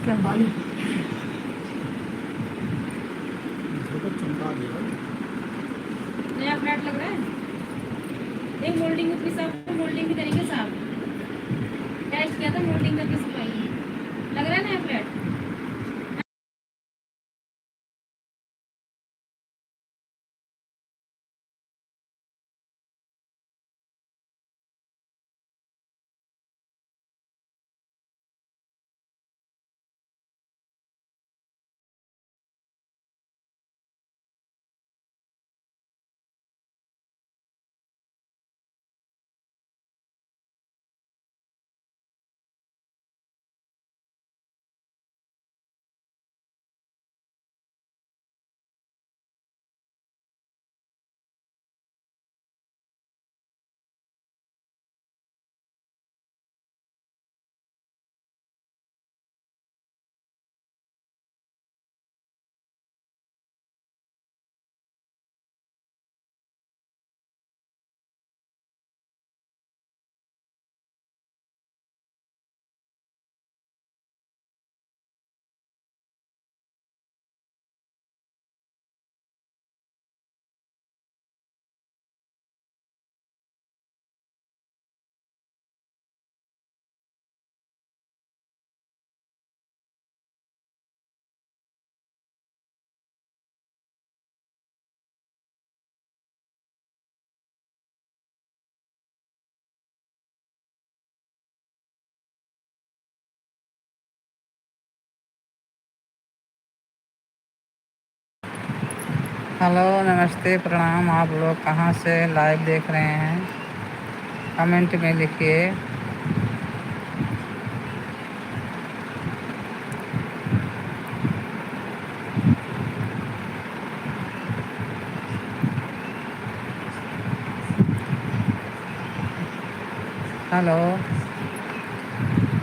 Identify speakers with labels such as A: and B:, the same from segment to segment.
A: क्या
B: पानी चमका दिया।
A: नया फ्लैट लग रहा है। एक मोल्डिंग की सब मोल्डिंग की तरीके से आप टेस्ट किया था मोल्डिंग करके सफाई लग रहा है नया फ्लैट।
C: हेलो नमस्ते प्रणाम। आप लोग कहाँ से लाइव देख रहे हैं कमेंट में लिखिए। हेलो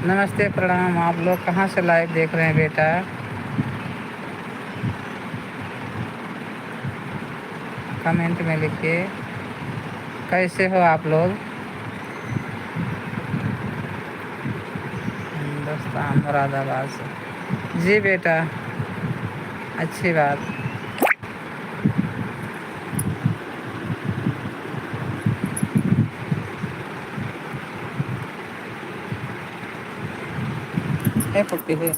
C: नमस्ते प्रणाम। आप लोग कहाँ से लाइव देख रहे हैं बेटा? कमेंट में लिखिए। कैसे हो आप लोग? हिंदुस्तान मुरादाबाद से। जी बेटा, अच्छी बात। है पुट्टी है।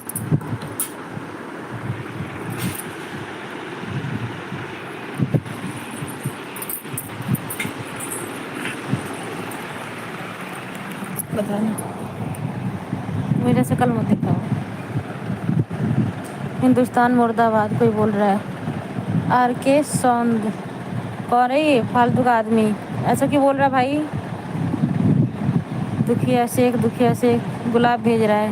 A: पता नहीं मेरे से कल मत दिखाओ। हिंदुस्तान मुर्दाबाद कोई बोल रहा है। आर के सौंद कौन है ये फालतू का आदमी? ऐसा क्यों बोल रहा है भाई? दुखिया से एक गुलाब भेज रहा है।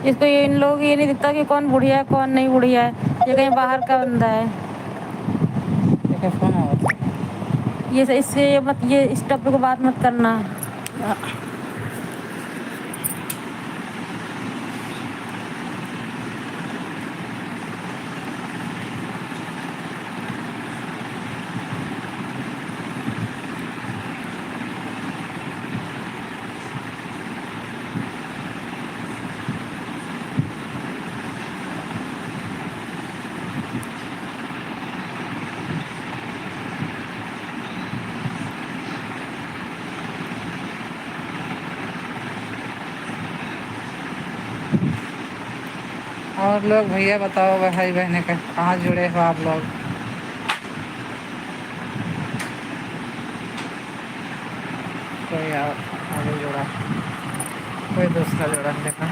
A: इसको ये इन लोग ये नहीं दिखता कि कौन बुढ़िया है कौन नहीं बुढ़िया है। ये कहीं बाहर का बंदा है। ये इससे ये इस टॉपिक को बात मत करना।
C: और लोग भैया बताओ भाई बहने का कहाँ जुड़े हो आप लोग? कोई आगे जुड़ा, कोई दूसरा जुड़ा देखा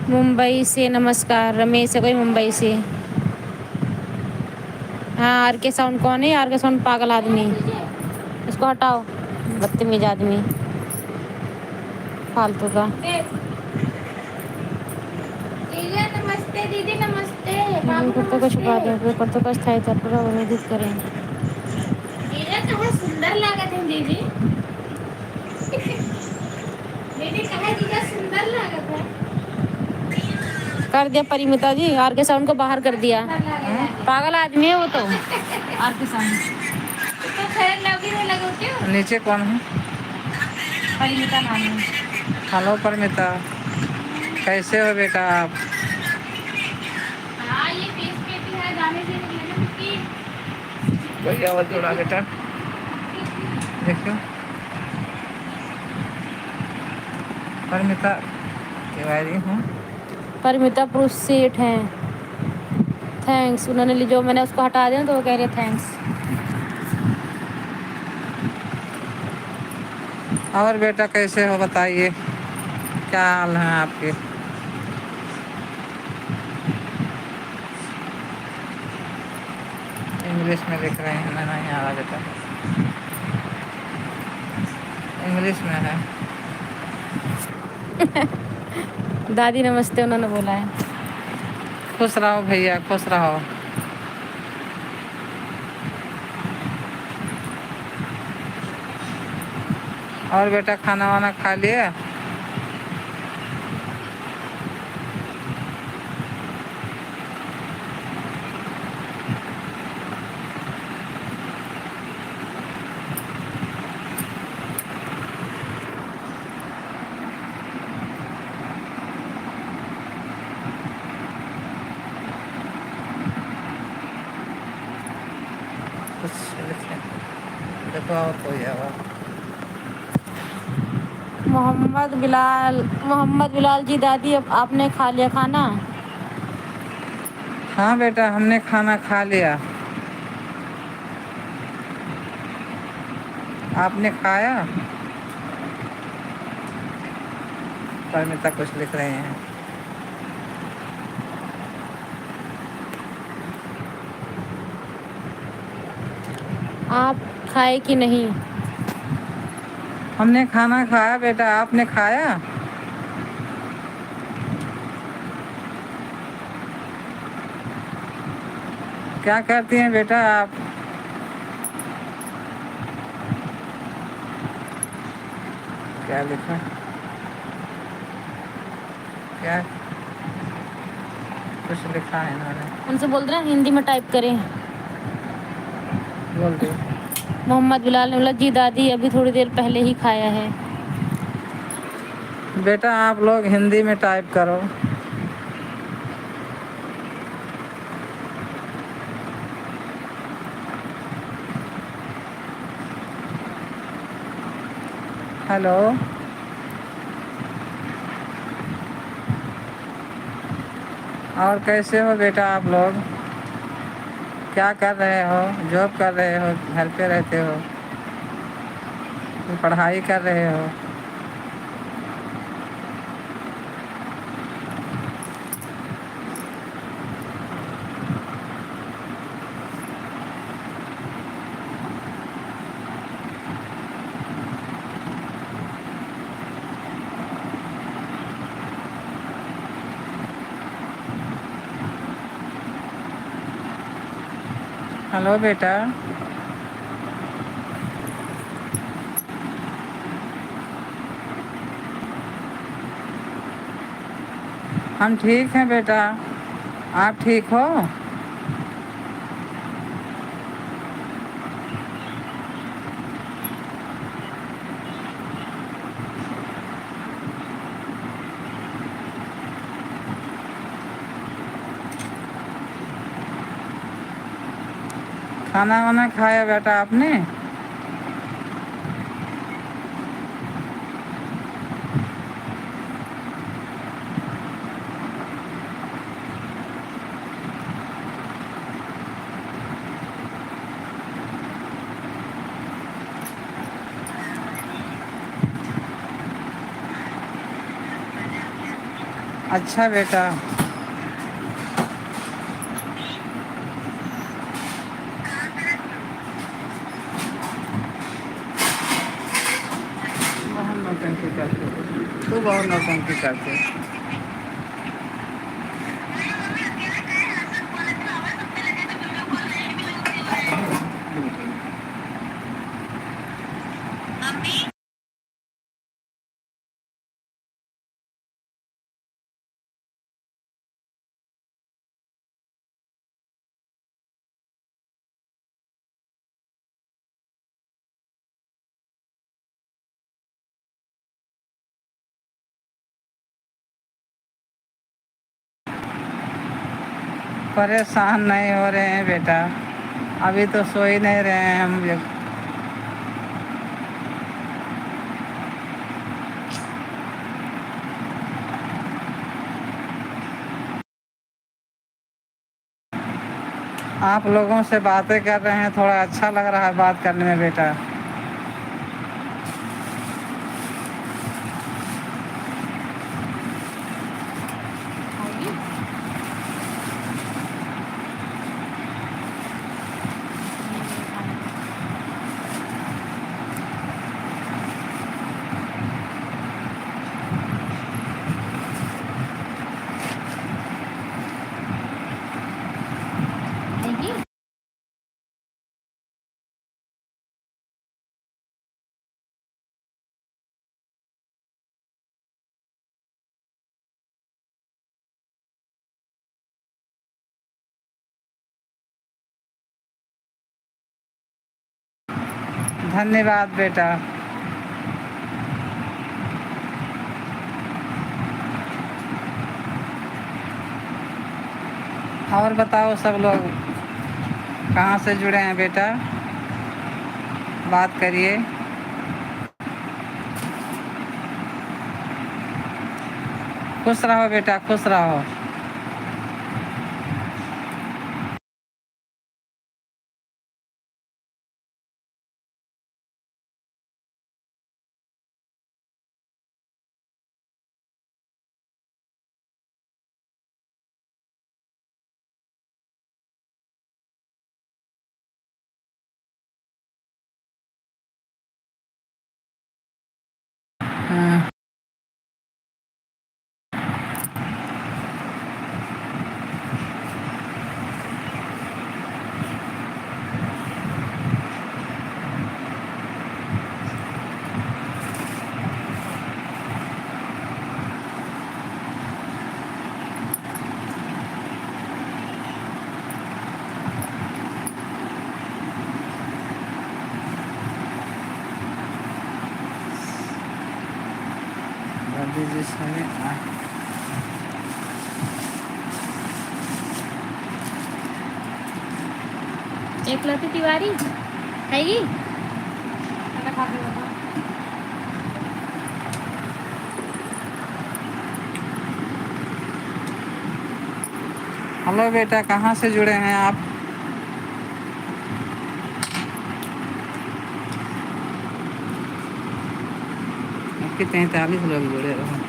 A: मुंबई से नमस्कार। रमेश है कोई मुंबई से। हाँ आर के साउंड कौन है? आर के साउंड पागल आदमी, इसको हटाओ। बदतमीज आदमी फालतू का। नमस्ते दीदी नमस्ते। करतों को छुपा दें, करतों का स्थायी तौर पर अवरोधित करें। सुंदर लागत है दीदी। मैंने कहा जीजा सुंदर लागत है। कर दिया परिमिता जी, आर के साउंड को बाहर कर दिया। पागल आदमी है वो तो। आर के साउंड तो फेयर लवली में लगो क्यों?
C: नीचे कौन है?
A: परिमिता नाम है।
C: हेलो परमिता, कैसे हो बेटा आप?
A: हाँ ये फेस पे भी है, गाने से निकले ना उसकी।
C: कोई आवाज जोड़ा बेटा, देखो परमिता तिवारी हूँ।
A: परिमिता पुरुष सेठ हैं। थैंक्स, उन्होंने जो मैंने उसको हटा दिया तो वो कह रहे थैंक्स।
C: और बेटा कैसे हो बताइए, क्या हाल है आपके? इंग्लिश में लिख रहे हैं, नहीं आ रहा बेटा, इंग्लिश में है।
A: दादी नमस्ते उन्होंने बोला है।
C: खुश रहो भैया, खुश रहो। और बेटा खाना वाना खा लिया? कुछ लिखे देखो और कोई आवाज।
A: मोहम्मद बिलाल जी, दादी अब आपने खा लिया खाना?
C: हाँ बेटा हमने खाना खा लिया, आपने खाया? परमिता कुछ लिख रहे हैं।
A: आप खाए कि नहीं?
C: हमने खाना खाया बेटा, आपने खाया? क्या करती हैं बेटा आप? क्या लिखा, क्या कुछ लिखा है इन्होंने,
A: उनसे बोल दे ना हिंदी में टाइप करें।
C: बोल दो।
A: मोहम्मद बिलाल ने बोला जी दादी अभी थोड़ी देर पहले ही खाया है।
C: बेटा आप लोग हिंदी में टाइप करो। हेलो, और कैसे हो बेटा आप लोग? क्या कर रहे हो? जॉब कर रहे हो, घर पे रहते हो, पढ़ाई कर रहे हो? हेलो बेटा, हम ठीक हैं बेटा, आप ठीक हो? खाना वाना खाया बेटा आपने? अच्छा बेटा, बहुत नौटंकी करते हो, तू बहुत नौटंकी करते हो। परेशान नहीं हो रहे हैं बेटा, अभी तो सो ही नहीं रहे हैं हम लोग। आप लोगों से बातें कर रहे हैं, थोड़ा अच्छा लग रहा है बात करने में बेटा। धन्यवाद बेटा। और बताओ सब लोग कहाँ से जुड़े हैं बेटा, बात करिए। खुश रहो बेटा, खुश रहो। हाँ। दादी जी सही।
A: एकलौती तिवारी खाएगी?
C: हेलो बेटा, कहाँ से जुड़े हैं आप? आपके 43 लोग जुड़े रहो।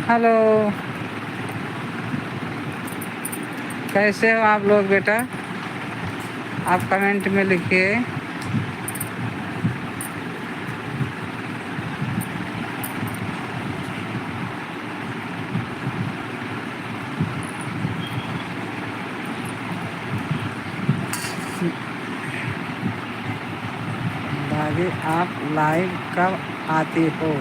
C: हेलो, कैसे हो आप लोग बेटा? आप कमेंट में लिखिए। दादी आप लाइव कब आती हो?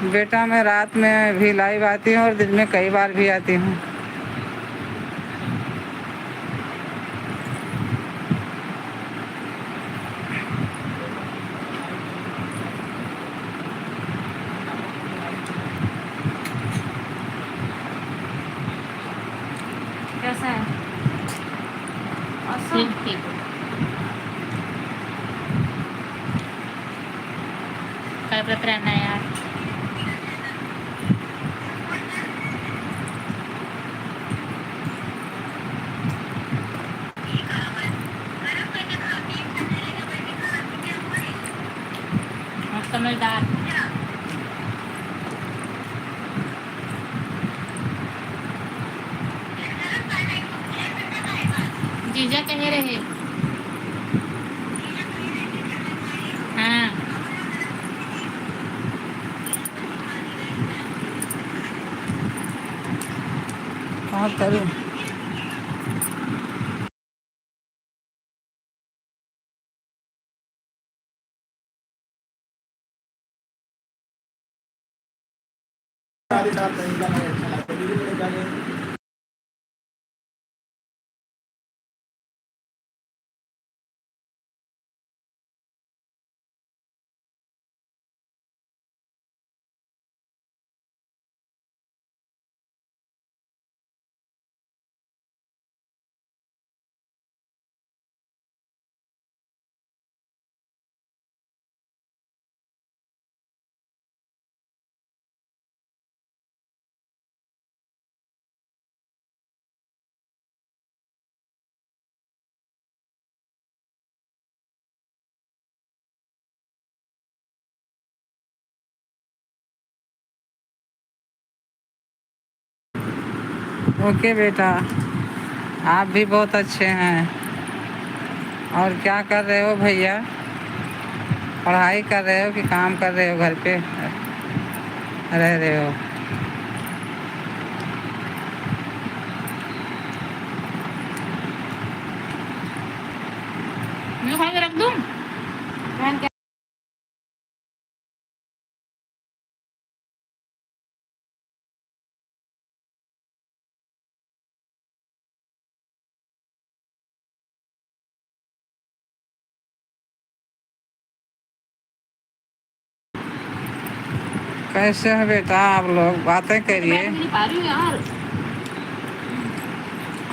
C: बेटा मैं रात में भी लाइव आती हूँ और दिन में कई बार भी आती हूँ।
A: कैसा है? ठीक ठीक। व्रत व्रत रहना है यार। और समझदार जीजा कह रहे। हाँ
C: कहाँ करूँ?
B: सारे साथ कहीं का नहीं अच्छा लगता, दीदी मेरे जाने
C: ओके बेटा, आप भी बहुत अच्छे हैं। और क्या कर रहे हो भैया? पढ़ाई कर रहे हो कि काम कर रहे हो? घर पे रह रहे हो?
A: मैं खा के रख दूँ बहन क्या।
C: कैसे हो बेटा आप लोग? बातें करिए,
A: बैठ नहीं पा रही हूँ यार।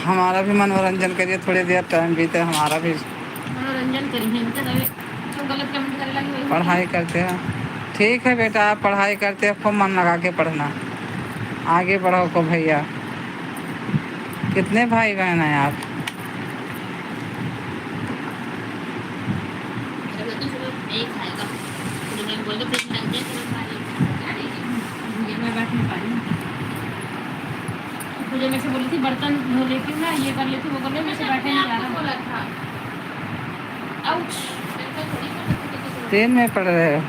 C: हमारा भी मनोरंजन करिए, थोड़ी देर टाइम बीते हमारा भी।
A: मनोरंजन करिए तो गलत कमेंट करे लगी वही
C: पढ़ाई करते हैं। ठीक है बेटा, आप पढ़ाई करते हैं, खूब मन लगा के पढ़ना, आगे बढ़ो को भैया। कितने भाई बहन हैं आप?
A: नहीं खाएगा तो मैं बोल दो प्लेट लग जाए तो खा लेगी। मैं बैठ नहीं पा रही हूँ। मुझे मैं से बोली थी बर्तन धो लेती हूँ, मैं ये कर लेती हूँ, वो कर लेती हूँ, मैं से बैठे नहीं जा रहा। बोला था आउच
C: 3 में पढ़ रहे हो?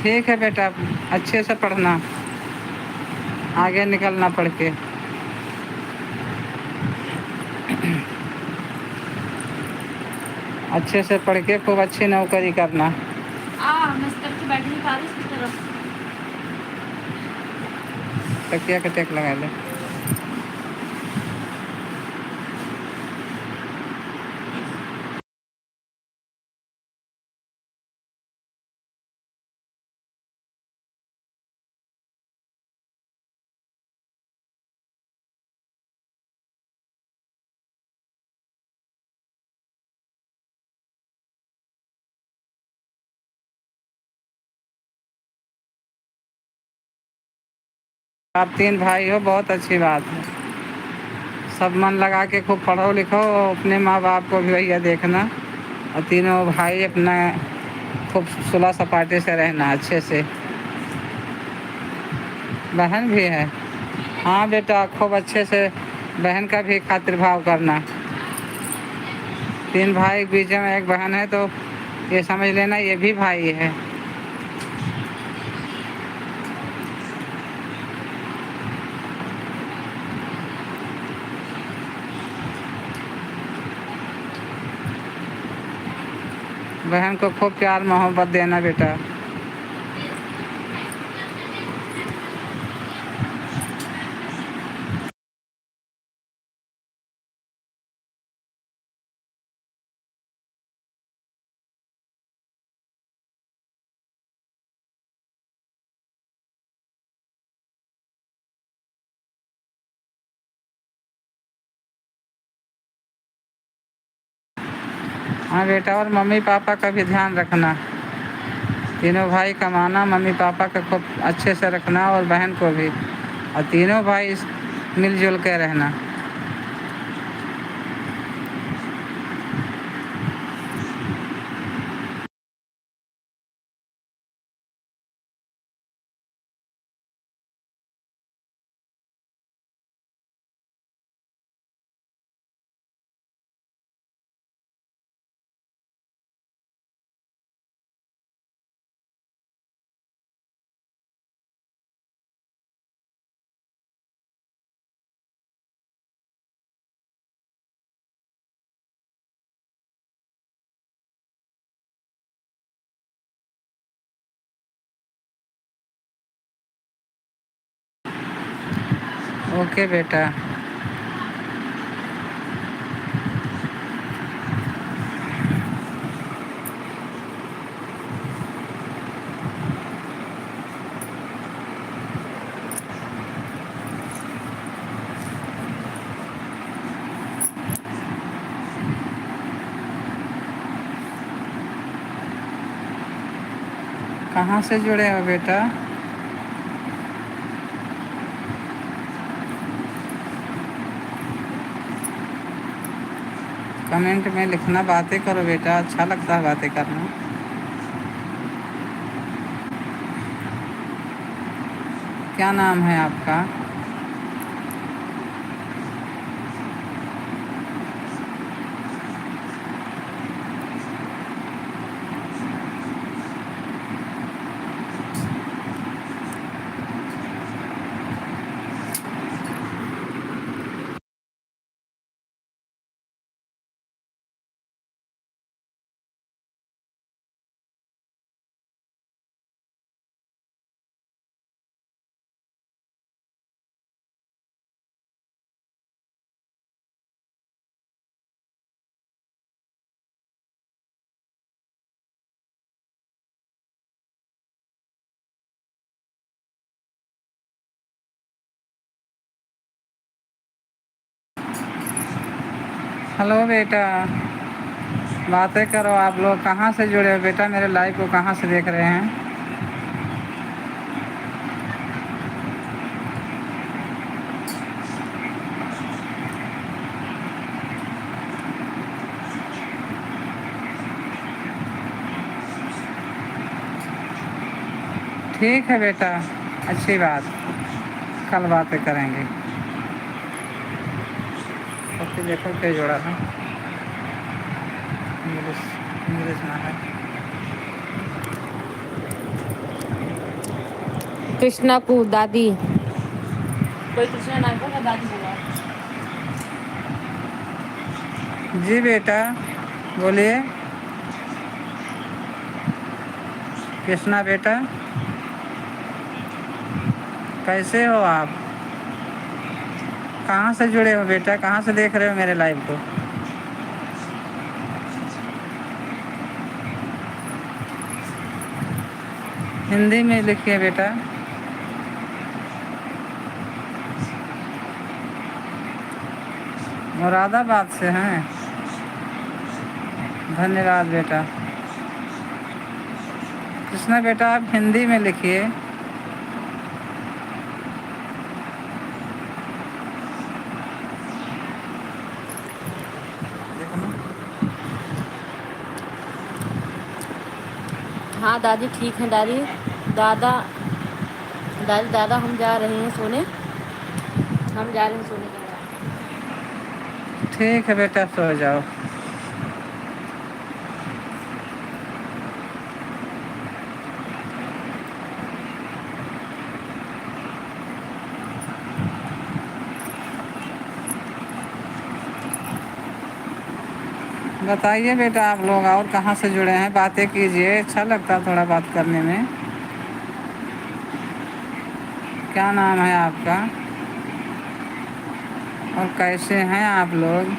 C: ठीक है बेटा, अच्छे से पढ़ना, आगे निकलना पढ़ के। अच्छे से पढ़ के खूब अच्छी नौकरी करना।
A: मैं इस तरफ से बैठ नहीं पा रही इसकी तरफ।
C: तकिया के टेक लगा ले। आप 3 भाई हो, बहुत अच्छी बात है। सब मन लगा के खूब पढ़ो लिखो, अपने माँ बाप को भी भैया देखना, और तीनों भाई अपना खूब सुलह सपाटे से रहना अच्छे से। बहन भी है? हाँ बेटा, खूब अच्छे से बहन का भी खातिर भाव करना। 3 भाई बीच में एक बहन है, तो ये समझ लेना ये भी भाई है। बहन को खूब प्यार मोहब्बत देना बेटा। हाँ बेटा, और मम्मी पापा का भी ध्यान रखना, तीनों भाई कमाना, मम्मी पापा का खूब अच्छे से रखना और बहन को भी, और तीनों भाई मिलजुल के रहना। ओके बेटा। कहाँ से जुड़े हो बेटा? कमेंट में लिखना, बातें करो बेटा, अच्छा लगता है बातें करना। क्या नाम है आपका? हेलो बेटा, बातें करो। आप लोग कहाँ से जुड़े हो बेटा? मेरे लाइव को कहाँ से देख रहे हैं? ठीक है बेटा, अच्छी बात, कल बातें करेंगे। ओके, देखो क्या जोड़ा है। इंग्लिश इंग्लिश में है।
A: कृष्णा को दादी, कोई कृष्णा नाम को दादी बोला।
C: जी बेटा, बोलिए। कृष्णा बेटा, कैसे हो आप? कहाँ से जुड़े हो बेटा? कहाँ से देख रहे हो मेरे लाइव को? हिंदी में लिखिए बेटा। मुरादाबाद से हैं? धन्यवाद बेटा। कृष्णा बेटा, आप हिंदी में लिखिए।
A: हाँ दादी ठीक है दादी। दादा दादी दादा हम जा रहे हैं सोने, हम जा रहे हैं सोने के बाद।
C: ठीक है बेटा, सो जाओ। बताइए बेटा, आप लोग और कहाँ से जुड़े हैं? बातें कीजिए, अच्छा लगता है थोड़ा बात करने में। क्या नाम है आपका और कैसे हैं आप लोग?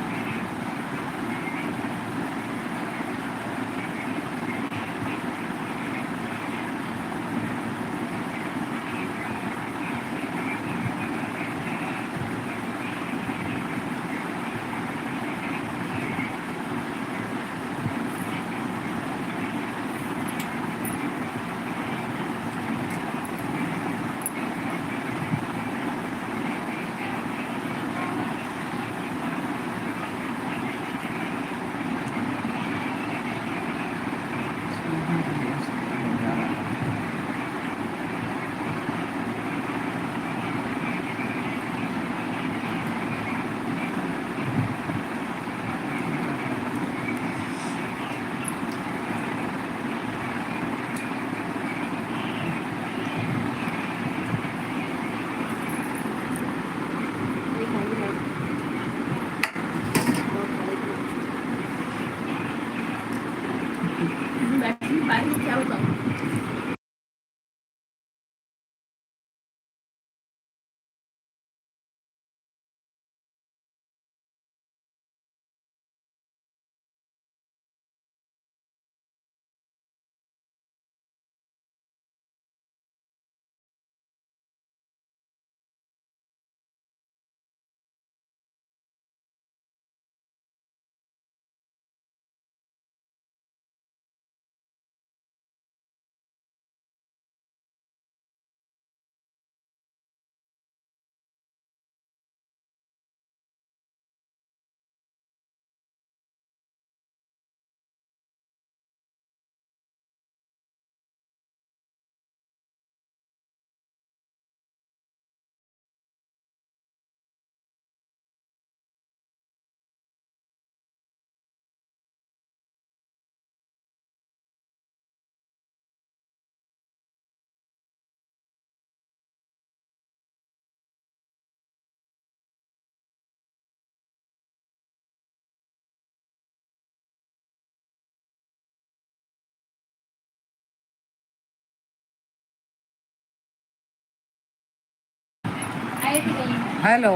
C: हेलो,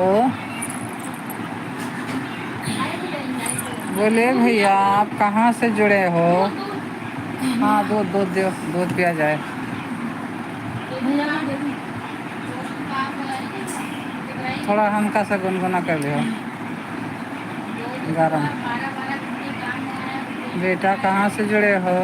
C: बोले भैया आप कहाँ से जुड़े हो? हाँ दूध दूध दो, दूध पिया जाए। थोड़ा हल्का सा गुनगुना कर लियो गरम। बेटा कहाँ से जुड़े हो?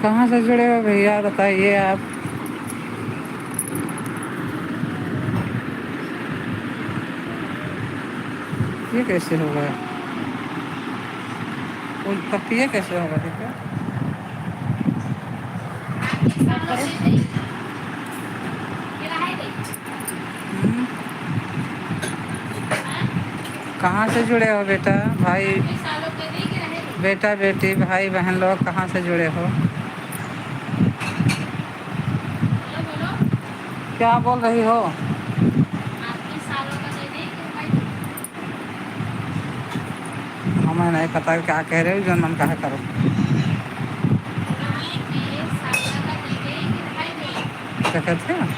C: कहाँ से जुड़े हो भैया बताइए आप। ये कैसे होगा? तब ये कैसे होगा? ठीक है, कहाँ से जुड़े हो बेटा भाई? बेटा बेटी भाई बहन लोग कहाँ से जुड़े हो? क्या बोल रही हो? हमें नहीं पता क्या कह रहे हो, जो मन कहा करो। क्या कहते हैं?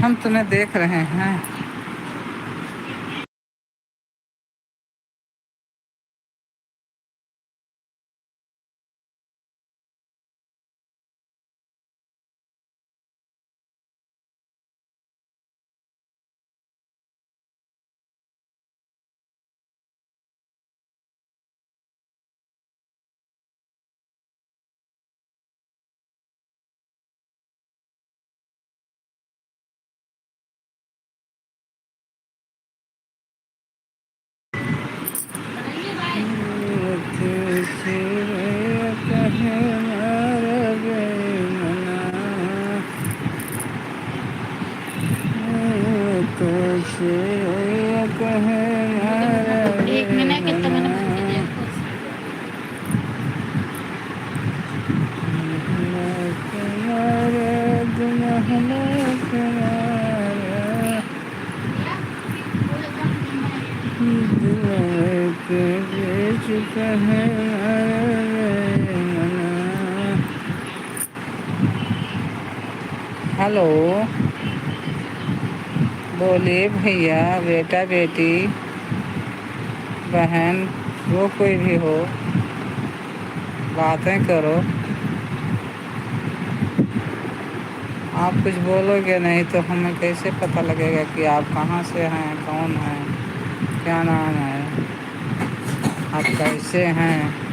C: हम तुम्हें देख रहे हैं।
A: एक मिनट कितना मैंने
C: हेलो, बोलिए भैया बेटा बेटी बहन वो कोई भी हो, बातें करो। आप कुछ बोलोगे नहीं तो हमें कैसे पता लगेगा कि आप कहाँ से हैं, कौन हैं, क्या नाम है, आप कैसे हैं।